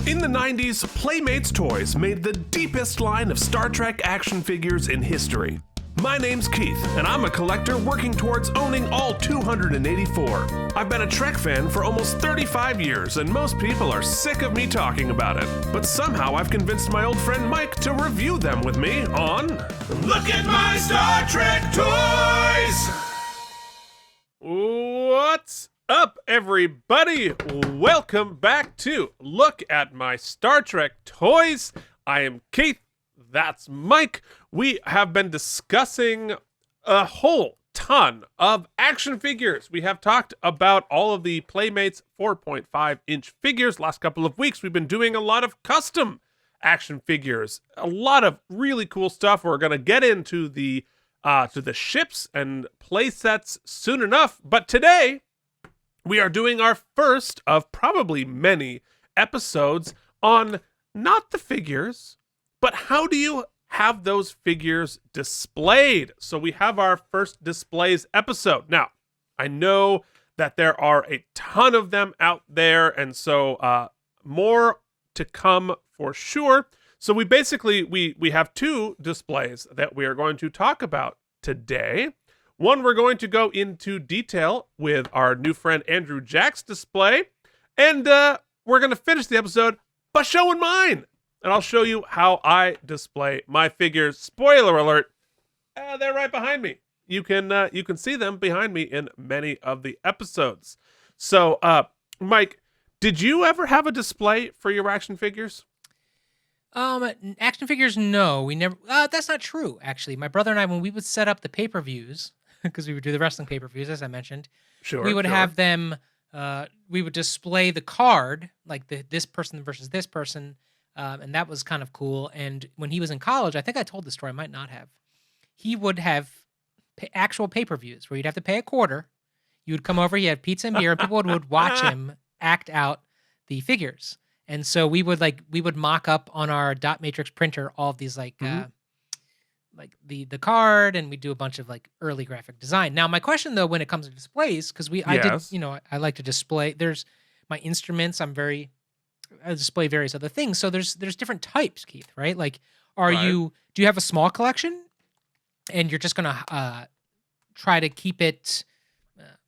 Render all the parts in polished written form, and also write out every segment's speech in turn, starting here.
In the 90s, Playmates Toys made the deepest line of Star Trek action figures in history. My name's Keith, and I'm a collector working towards owning all 284. I've been a Trek fan for almost 35 years, and most people are sick of me talking about it. But somehow I've convinced my old friend Mike to review them with me on Look at My Star Trek Toys! What's up, everybody? Welcome back to Look at My Star Trek Toys. I am Keith. That's Mike. We have been discussing a whole ton of action figures. We have talked about all of the Playmates 4.5-inch figures. Last couple of weeks, we've been doing a lot of custom action figures. A lot of really cool stuff. We're going to get into the ships and play sets soon enough. But today, we are doing our first of probably many episodes on not the figures, but how do you have those figures displayed? So we have our first displays episode. Now, I know that there are a ton of them out there, and so more to come for sure. So we have two displays that we are going to talk about today. One, we're going to go into detail with our new friend Andrew Jack's display, and we're going to finish the episode by showing mine. And I'll show you how I display my figures. Spoiler alert, they're right behind me. You can see them behind me in many of the episodes. So, Mike, did you ever have a display for your action figures? Action figures, no. We never. That's not true, actually. My brother and I, when we would set up the pay-per-views, because we would do the wrestling pay-per-views, as I mentioned, we would have them, we would display the card, like this person versus this person, and that was kind of cool. And when he was in college, I think I told the story, I might not have, he would have actual pay-per-views where you'd have to pay a quarter. You would come over, he had pizza and beer, and people would watch him act out the figures. And so we would mock up on our dot matrix printer all of these like the card, and we do a bunch of like early graphic design. Now, my question though, when it comes to displays, because I like to display. There's my instruments. I display various other things. So there's different types, Keith, right? Like, do you have a small collection, and you're just gonna try to keep it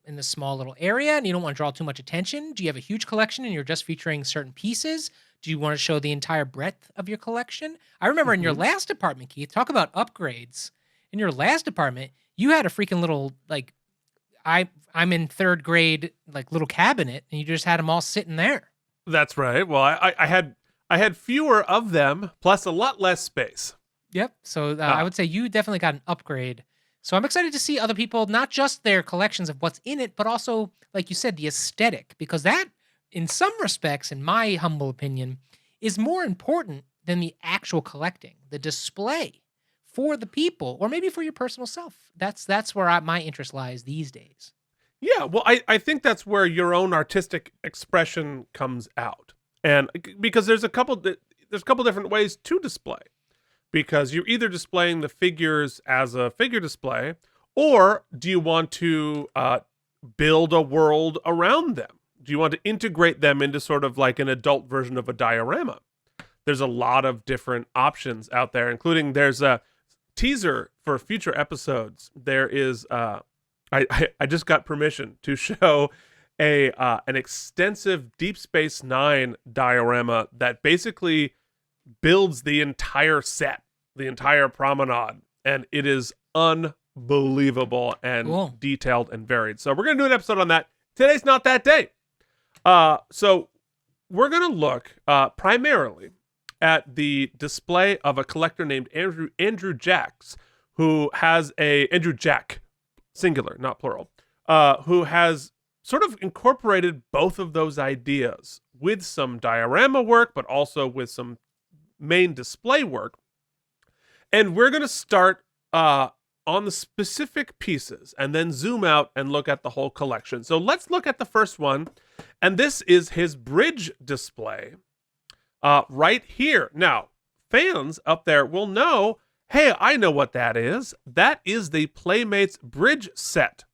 in the small little area, and you don't want to draw too much attention? Do you have a huge collection and you're just featuring certain pieces? Do you want to show the entire breadth of your collection? I remember in your last department, Keith, talk about upgrades. In your last department, you had a freaking little, like, I'm in third grade, like, little cabinet, and you just had them all sitting there. That's right. Well, I had fewer of them, plus a lot less space. Yep. So I would say you definitely got an upgrade. So I'm excited to see other people, not just their collections of what's in it, but also, like you said, the aesthetic, because that, in some respects, in my humble opinion, is more important than the actual collecting, the display for the people, or maybe for your personal self. That's where my interest lies these days. Yeah, well, I think that's where your own artistic expression comes out, and because there's a couple different ways to display, because you're either displaying the figures as a figure display, or do you want to build a world around them? Do you want to integrate them into sort of like an adult version of a diorama? There's a lot of different options out there, including there's a teaser for future episodes. There is I just got permission to show an extensive Deep Space Nine diorama that basically builds the entire set, the entire promenade, and it is unbelievable and detailed and varied. So we're going to do an episode on that. Today's not that day. So we're going to look primarily at the display of a collector named Andrew Jacks, who has Andrew Jack, singular, not plural, who has sort of incorporated both of those ideas with some diorama work, but also with some main display work. And we're going to start on the specific pieces and then zoom out and look at the whole collection. So let's look at the first one. And this is his bridge display right here. Now, fans up there will know, hey, I know what that is. That is the Playmates bridge set,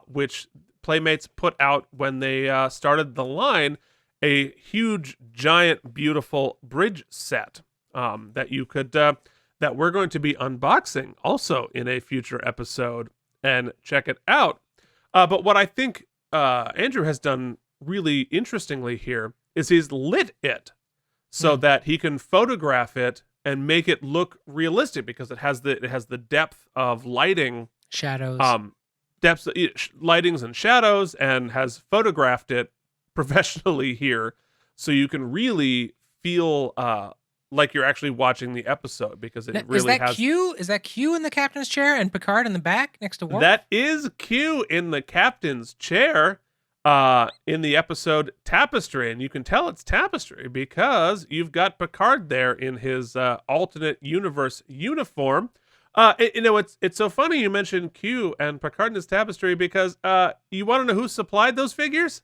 which Playmates put out when they started the line. a huge, giant, beautiful bridge set that you could that we're going to be unboxing also in a future episode, and check it out. But what I think Andrew has done really interestingly here is he's lit it so that he can photograph it and make it look realistic, because it has the depth of lighting, shadows, depths, lightings and shadows, and has photographed it professionally here, so you can really feel like you're actually watching the episode, because it really has. Is that Q in the captain's chair and Picard in the back next to Worf? That is Q in the captain's chair in the episode Tapestry, and you can tell it's Tapestry because you've got Picard there in his alternate universe uniform. It's so funny you mentioned Q and Picard in his Tapestry, because you want to know who supplied those figures?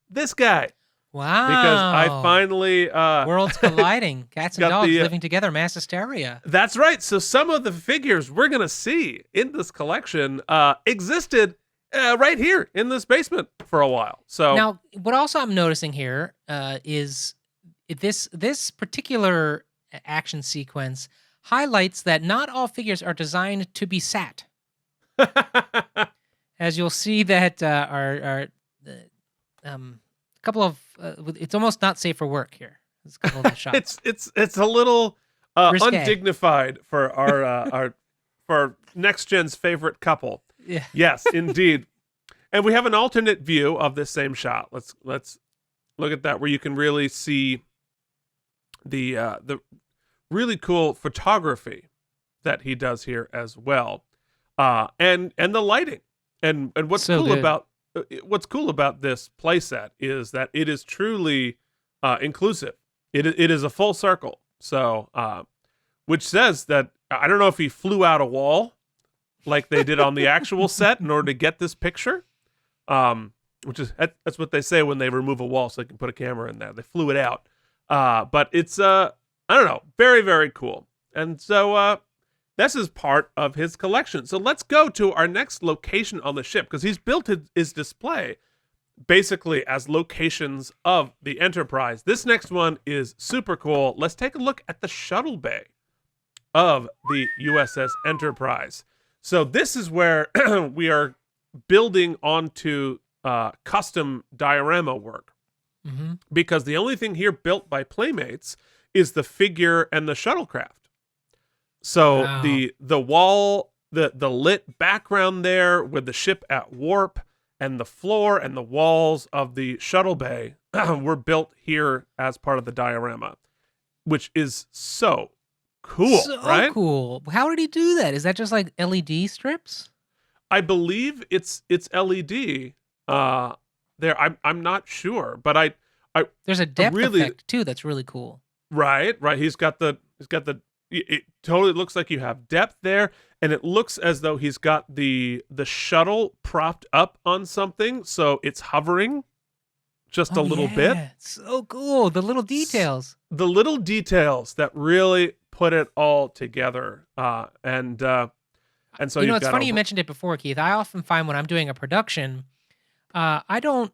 This guy. Wow. Because I finally... worlds colliding. Cats and dogs living together. Mass hysteria. That's right. So some of the figures we're going to see in this collection existed right here in this basement for a while. So now, what also I'm noticing here is this particular action sequence highlights that not all figures are designed to be sat. As you'll see that our couple of it's almost not safe for work here. There's a couple of the shots. it's a little undignified for our for Next Gen's favorite couple. Yeah. Yes, indeed. And we have an alternate view of this same shot. Let's look at that, where you can really see the really cool photography that he does here as well, and the lighting, and what's so cool good. What's cool about this playset is that it is truly inclusive. It is a full circle. So, which says that, I don't know if he flew out a wall like they did on the actual set in order to get this picture. That's what they say when they remove a wall so they can put a camera in there. They flew it out. But it's, I don't know, very, very cool. And so this is part of his collection. So let's go to our next location on the ship, because he's built his display basically as locations of the Enterprise. This next one is super cool. Let's take a look at the shuttle bay of the USS Enterprise. So this is where we are building onto custom diorama work, because the only thing here built by Playmates is the figure and the shuttlecraft. So wow. the wall, the lit background there with the ship at warp, and the floor and the walls of the shuttle bay were built here as part of the diorama, which is so cool, right? Cool. How did he do that? Is that just like LED strips? I believe it's LED. There, I'm not sure, but I there's a depth effect too that's really cool. Right. He's got the. It totally looks like you have depth there, and it looks as though he's got the shuttle propped up on something, so it's hovering just a little bit. So cool. The little details. The little details that really put it all together. And so it's funny you mentioned it before, Keith. I often find when I'm doing a production, rehearsing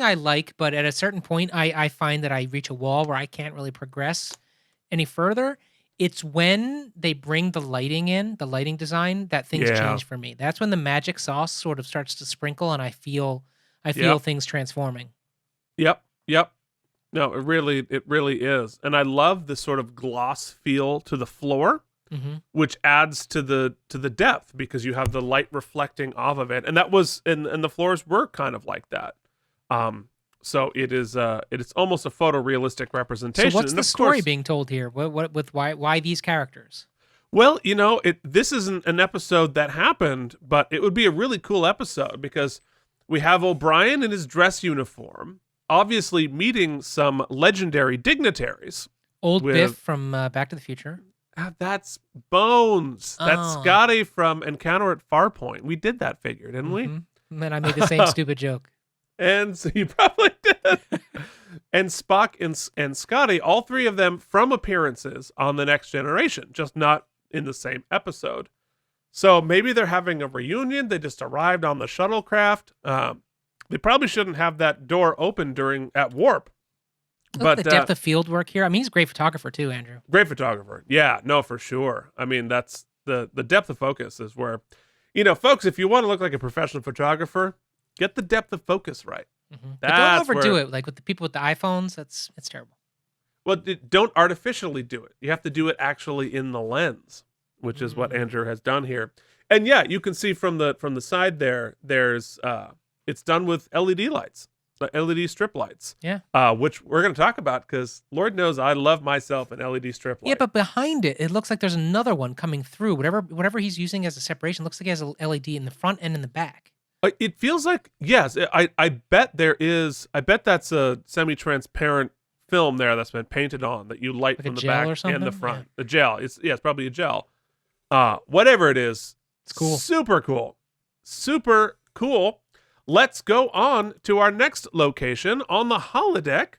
I like, but at a certain point I find that I reach a wall where I can't really progress any further. It's when they bring the lighting in, the lighting design, that things change for me. That's when the magic sauce sort of starts to sprinkle, and I feel things transforming. Yep. No, it really is. And I love the sort of gloss feel to the floor, which adds to the depth, because you have the light reflecting off of it. And that was, and the floors were kind of like that. So it is almost a photorealistic representation. So what's the story being told here? Why these characters? Well, this isn't an episode that happened, but it would be a really cool episode, because we have O'Brien in his dress uniform, obviously meeting some legendary dignitaries. Old Biff from Back to the Future. That's Bones. That's Scotty from Encounter at Farpoint. We did that figure, didn't we? And I made the same stupid joke. And so you probably did. And Spock and Scotty, all three of them from appearances on The Next Generation, just not in the same episode. So maybe they're having a reunion. They just arrived on the shuttlecraft. They probably shouldn't have that door open at warp. Look at the depth of field work here. I mean, he's a great photographer too, Andrew. Great photographer. Yeah, no, for sure. I mean, that's the depth of focus is where, folks, if you want to look like a professional photographer, get the depth of focus right. Mm-hmm. But don't overdo it. Like with the people with the iPhones, it's terrible. Well, don't artificially do it. You have to do it actually in the lens, which is what Andrew has done here. And yeah, you can see from the side there's it's done with LED lights. LED strip lights. Yeah. Which we're going to talk about because Lord knows I love myself an LED strip light. Yeah, but behind it looks like there's another one coming through. Whatever he's using as a separation looks like he has a LED in the front and in the back. It feels like, yes, I bet there is. I bet that's a semi-transparent film there that's been painted on that you light like from the back and the front. Yeah. A gel. It's probably a gel. Whatever it is. It's cool. Super cool. Super cool. Let's go on to our next location on the holodeck.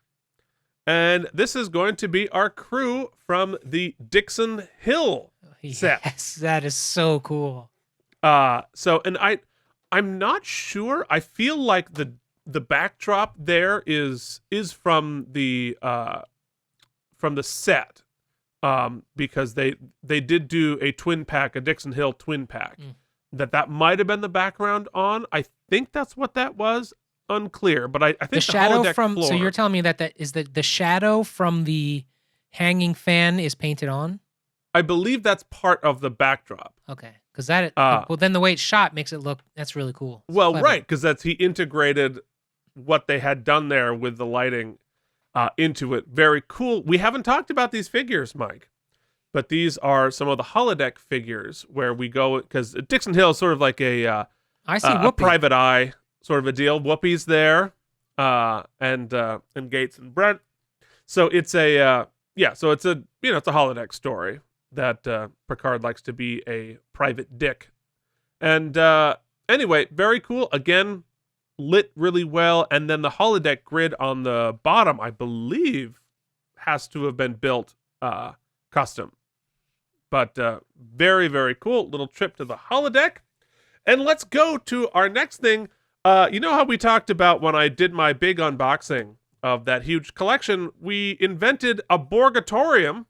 And this is going to be our crew from the Dixon Hill set. Yes, that is so cool. I'm not sure. I feel like the backdrop there is from the set. Because they did do a Dixon Hill twin pack. That might have been the background on. I think that's what that was. Unclear, but I think the shadow holodeck from. floor, So you're telling me that is the shadow from the hanging fan is painted on? I believe that's part of the backdrop. Okay, because well, then the way it's shot makes it look. That's really cool. It's well, clever. right, because he integrated what they had done there with the lighting into it. Very cool. We haven't talked about these figures, Mike. But these are some of the holodeck figures where we go, because Dixon Hill is sort of like a private eye sort of a deal. Whoopi's there, and Gates and Brent. So it's a it's a holodeck story that Picard likes to be a private dick. And anyway, very cool. Again, lit really well, and then the holodeck grid on the bottom, I believe, has to have been built custom. But very, very cool little trip to the holodeck. And let's go to our next thing. You know how we talked about when I did my big unboxing of that huge collection? We invented a Borgatorium.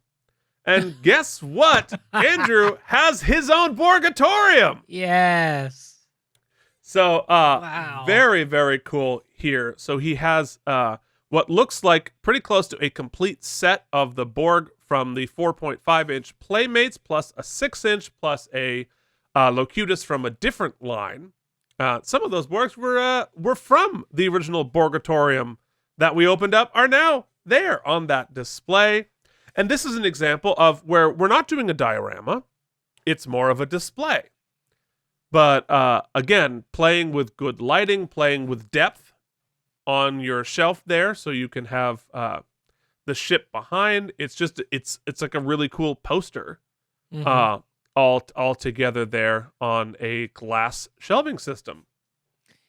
And guess what? Andrew has his own Borgatorium. Yes. So wow. Very, very cool here. So he has what looks like pretty close to a complete set of the Borg from the 4.5-inch Playmates, plus a 6-inch, plus a Locutus from a different line. Some of those Borgs were from the original Borgatorium that we opened up, are now there on that display. And this is an example of where we're not doing a diorama. It's more of a display. But again, playing with good lighting, playing with depth on your shelf there, so you can have the ship behind. It's like a really cool poster, all together there on a glass shelving system.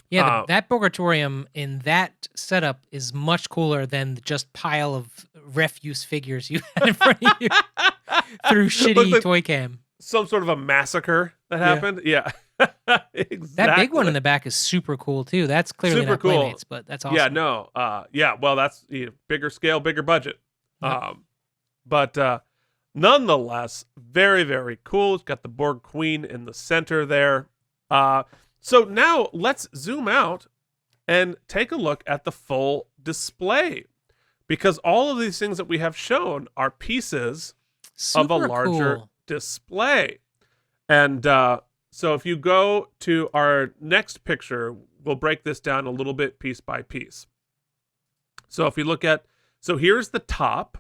Yeah, that Borgatorium in that setup is much cooler than the just pile of refuse figures you had in front of you through shitty like toy cam. Some sort of a massacre that happened. Yeah. Exactly. That big one in the back is super cool too. That's clearly super not cool. Playmates, but that's awesome. Yeah, no. Well, that's bigger scale, bigger budget. Yep. But nonetheless, very, very cool. It's got the Borg Queen in the center there. So now let's zoom out and take a look at the full display, because all of these things that we have shown are pieces of a larger display. And so if you go to our next picture, we'll break this down a little bit piece by piece. So if you look at, so here's the top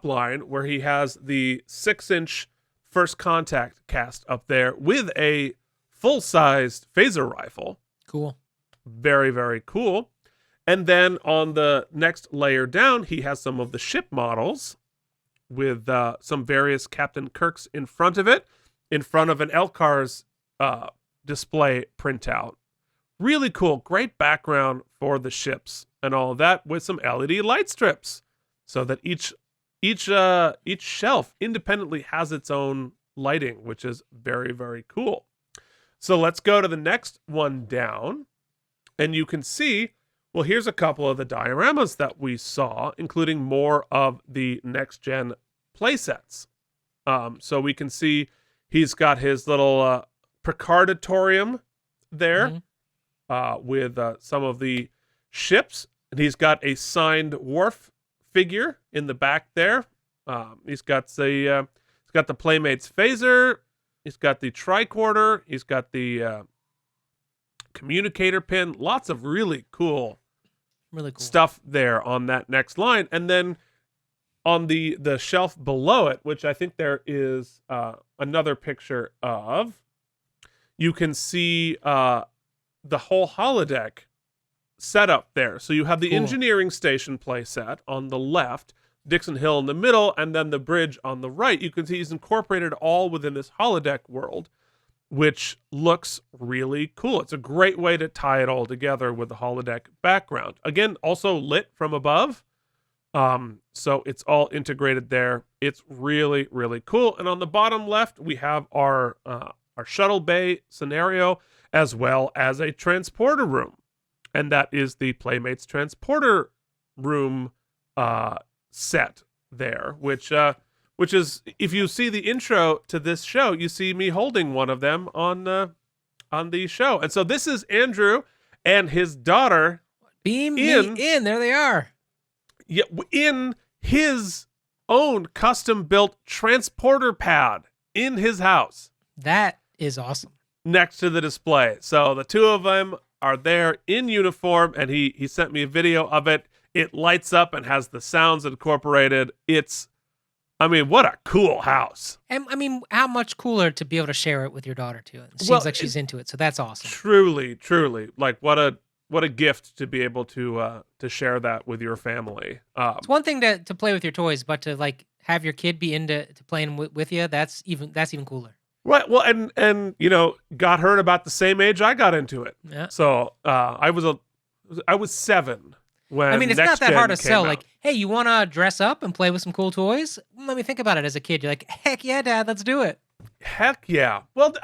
line where he has the 6-inch First Contact cast up there with a full-sized phaser rifle. Cool. Very, very cool. And then on the next layer down, he has some of the ship models with some various Captain Kirks in front of it, in front of an Elcar's display printout. Really cool. Great background for the ships and all of that, with some LED light strips so that each shelf independently has its own lighting, which is very, very cool. So let's go to the next one down. And you can see, well, here's a couple of the dioramas that we saw, including more of the next-gen playsets. So we can see he's got his little Picardatorium there with some of the ships. And he's got a signed Worf figure in the back there. He's got the Playmates phaser. He's got the tricorder. He's got the communicator pin. Lots of really cool stuff there on that next line. And then on the shelf below it, which I think there is another picture of, you can see the whole holodeck set up there. So you have the engineering station playset on the left, Dixon Hill in the middle, and then the bridge on the right. You can see he's incorporated all within this holodeck world, which looks really cool. It's a great way to tie it all together with the holodeck background. Again, also lit from above. So it's all integrated there. It's really, really cool. And on the bottom left, we have our shuttle bay scenario, as well as a transporter room. And that is the Playmates transporter room set there, which is, if you see the intro to this show, you see me holding one of them on the show. And so this is Andrew and his daughter. Beam me in. There they are. Yeah, in his own custom-built transporter pad in his house. That is awesome. Next to the display. So the two of them are there in uniform, and he sent me a video of it. It lights up and has the sounds incorporated. What a cool house. And how much cooler to be able to share it with your daughter too. It seems like she's into it, so that's awesome. Truly, truly. Like what a gift to be able to share that with your family. It's one thing to play with your toys, but to like have your kid be into playing with you, that's even cooler. Right. Well, and got her at about the same age I got into it. Yeah. So I was 7 when it's not that hard to sell. Out. Like, hey, you want to dress up and play with some cool toys? Let me think about it. As a kid, you're like, heck yeah, Dad, let's do it. Heck yeah. Well,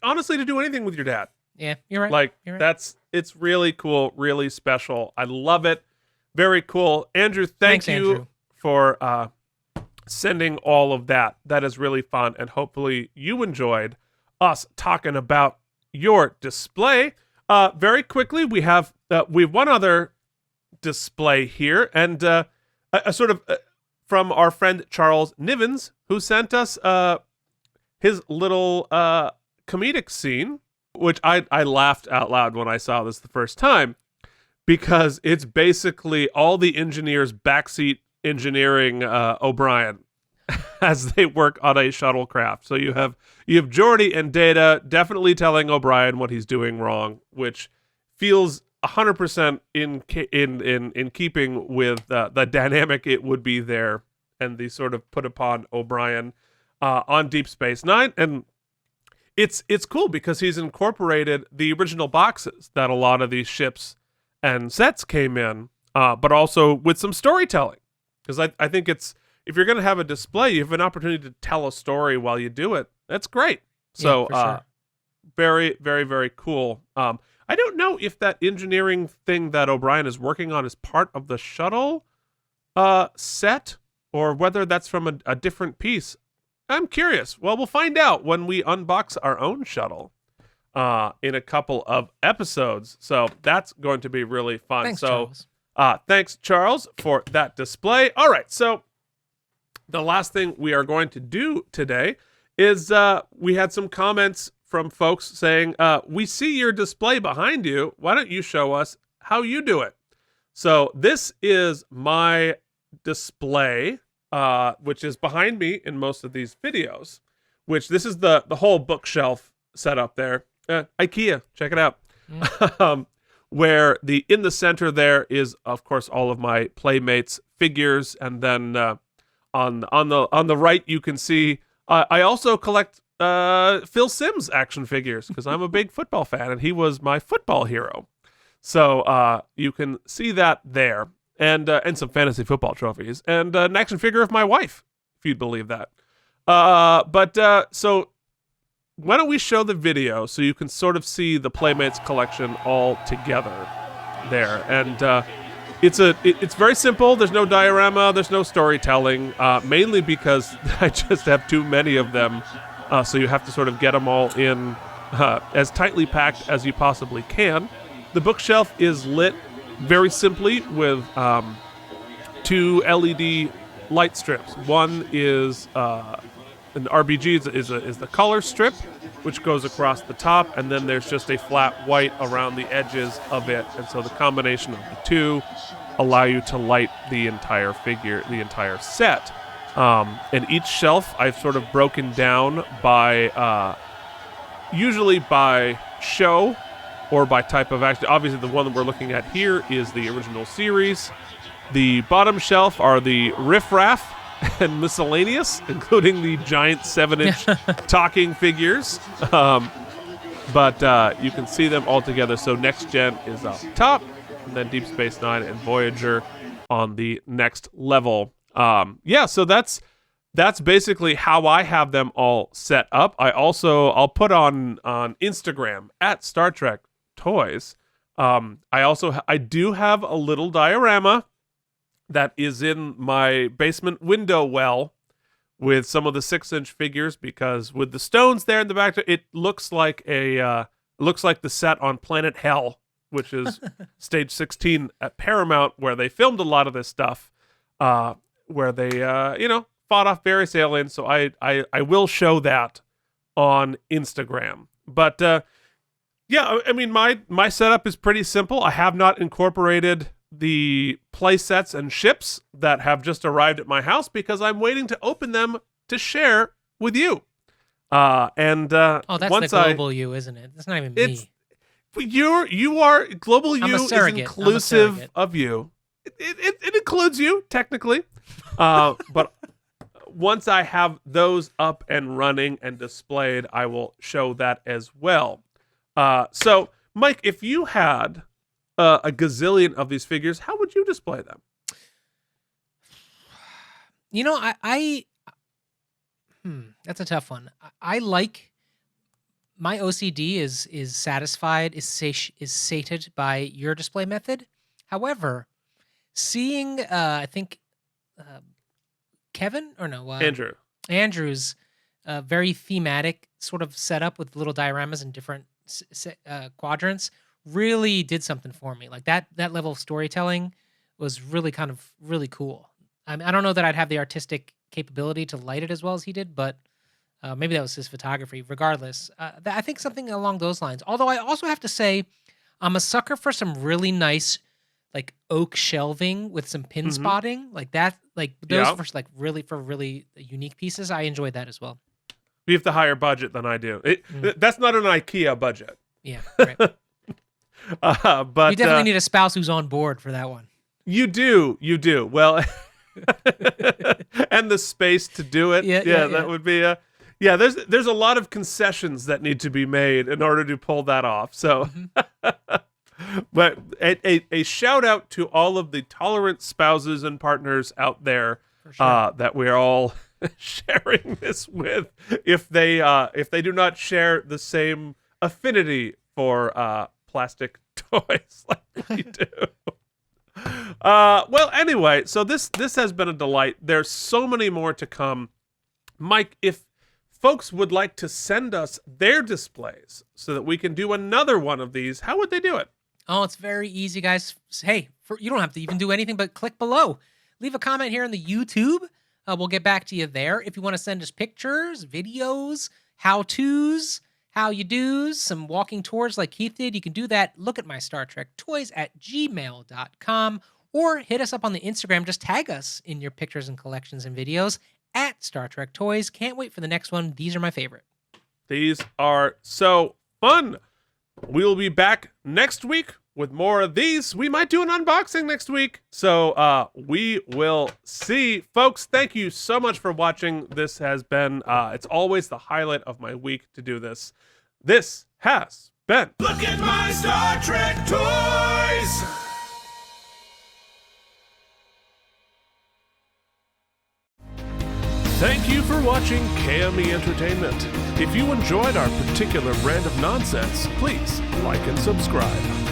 honestly, to do anything with your dad. Yeah, you're right. Like, you're right. It's really cool, really special. I love it. Very cool. Andrew, thanks, you Andrew. For sending all of that. That is really fun, and hopefully you enjoyed us talking about your display. Very quickly, we have one other display here, and a sort of from our friend Charles Nivens, who sent us his little comedic scene, which I laughed out loud when I saw this the first time, because it's basically all the engineers backseat engineering O'Brien as they work on a shuttlecraft. So you have Geordi and Data definitely telling O'Brien what he's doing wrong, which feels 100% in keeping with the dynamic it would be there, and the sort of put upon O'Brien on Deep Space Nine. And it's cool because he's incorporated the original boxes that a lot of these ships and sets came in, but also with some storytelling. Because I think if you're going to have a display, you have an opportunity to tell a story while you do it. That's great. So sure. Very, very, very cool. I don't know if that engineering thing that O'Brien is working on is part of the shuttle set, or whether that's from a different piece. I'm curious. Well, we'll find out when we unbox our own shuttle in a couple of episodes. So that's going to be really fun. Thanks, Charles. Thanks, Charles, for that display. All right, so the last thing we are going to do today is we had some comments from folks saying, we see your display behind you. Why don't you show us how you do it? So this is my display, which is behind me in most of these videos, which this is the whole bookshelf set up there. IKEA, check it out. Where in the center there is, of course, all of my Playmates figures, and then on the right you can see I also collect Phil Simms action figures, because I'm a big football fan and he was my football hero. So you can see that there, and some fantasy football trophies, and an action figure of my wife, if you'd believe that. So why don't we show the video so you can sort of see the Playmates collection all together. there. And it's very simple. There's no diorama. There's no storytelling, mainly because I just have too many of them. So you have to sort of get them all in as tightly packed as you possibly can. The bookshelf is lit very simply with 2 LED light strips. One is an RBG is the color strip, which goes across the top, and then there's just a flat white around the edges of it. And so the combination of the two allow you to light the entire figure, the entire set. And each shelf I've sort of broken down by, usually by show or by type of action. Obviously, the one that we're looking at here is the original series. The bottom shelf are the riff-raff and miscellaneous, including the giant 7-inch talking figures. But you can see them all together. So Next Gen is up top, and then Deep Space Nine and Voyager on the next level. So that's basically how I have them all set up. I'll put on Instagram at Star Trek Toys. I do have a little diorama that is in my basement window well with some of the 6-inch figures, because with the stones there in the back, it looks like the set on Planet Hell, which is stage 16 at Paramount, where they filmed a lot of this stuff, where they fought off various aliens. So I will show that on Instagram. But I mean, my setup is pretty simple. I have not incorporated the play sets and ships that have just arrived at my house because I'm waiting to open them to share with you. That's the global you, isn't it? That's not even me. You are global. You is inclusive of you. It includes you technically, but once I have those up and running and displayed, I will show that as well. So, Mike, if you had a gazillion of these figures, how would you display them? That's a tough one. I like, my OCD is satisfied, is sated by your display method. However, seeing I think Andrew's very thematic sort of setup with little dioramas and different quadrants really did something for me. Like that level of storytelling was really kind of really cool. I mean, I don't know that I'd have the artistic capability to light it as well as he did, but maybe that was his photography. Regardless, I think something along those lines. Although I also have to say, I'm a sucker for some really nice like oak shelving with some pin spotting, like that. Like those for really unique pieces. I enjoyed that as well. You have the higher budget than I do. That's not an IKEA budget. Yeah, right. But you definitely need a spouse who's on board for that one. You do. Well, and the space to do it. Yeah. That would be there's a lot of concessions that need to be made in order to pull that off. So, but a shout out to all of the tolerant spouses and partners out there that we're all sharing this with. If they do not share the same affinity for plastic toys like we do. Well, anyway, so this has been a delight. There's so many more to come. Mike, if folks would like to send us their displays so that we can do another one of these, how would they do it? Oh, it's very easy, guys. Hey, you don't have to even do anything but click below. Leave a comment here on the YouTube. We'll get back to you there. If you want to send us pictures, videos, how-tos, how you do's, some walking tours like Keith did, you can do that. Look at my Star Trek Toys at gmail.com, or hit us up on the Instagram. Just tag us in your pictures and collections and videos at Star Trek Toys. Can't wait for the next one. These are my favorite. These are so fun. We'll be back next week with more of these. We might do an unboxing next week. So we will see. Folks, thank you so much for watching. This has been, it's always the highlight of my week to do this. This has been Look at My Star Trek Toys! Thank you for watching KME Entertainment. If you enjoyed our particular brand of nonsense, please like and subscribe.